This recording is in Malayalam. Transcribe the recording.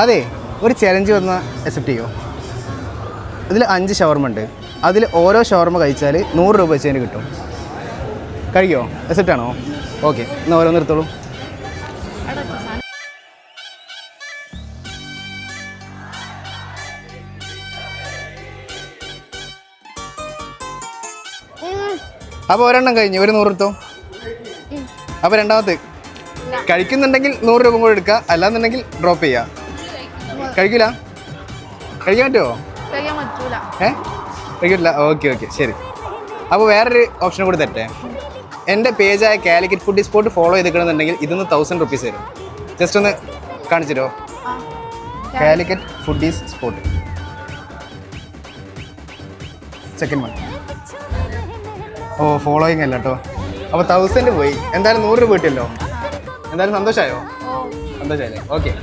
അതെ, ഒരു ചലഞ്ച് വന്നാൽ അക്സെപ്റ്റ് ചെയ്യുമോ? ഇതിൽ 5 ഷവർമ ഉണ്ട്. അതിൽ ഓരോ ഷവർമ കഴിച്ചാൽ 100 രൂപ വെച്ച് തന്നെ കിട്ടും. കഴിക്കുമോ? അക്സെപ്റ്റ് ആണോ? ഓക്കെ, എന്നാൽ ഓരോന്ന് എടുത്തോളൂ. അപ്പോൾ ഒരെണ്ണം കഴിഞ്ഞു, ഒരു 100 എടുത്തോ. അപ്പോൾ രണ്ടാമത്തെ കഴിക്കുന്നുണ്ടെങ്കിൽ 100 രൂപ കൂടെ എടുക്കുക, അല്ലാന്നുണ്ടെങ്കിൽ ഡ്രോപ്പ് ചെയ്യുക. കഴിക്കില്ല? കഴിക്കാൻ പറ്റുമോ? കഴിക്കില്ല. ഓക്കെ ശരി. അപ്പോൾ വേറൊരു ഓപ്ഷൻ കൂടി തരട്ടെ. എൻ്റെ പേജായ കാലിക്കറ്റ് ഫുഡ് സ്പോട്ട് ഫോളോ ചെയ്തിരിക്കണമെന്നുണ്ടെങ്കിൽ ഇതിന്ന് 1000 റുപ്പീസ് തരും. ജസ്റ്റ് ഒന്ന് കാണിച്ചിട്ടോ. Calicut food spot second one. ഓ, ഫോളോയിങ് അല്ല കേട്ടോ. അപ്പോൾ 1000 പോയി. എന്തായാലും 100 രൂപ കിട്ടിയല്ലോ. എന്തായാലും സന്തോഷമായോ? സന്തോഷമായില്ലേ? ഓക്കെ.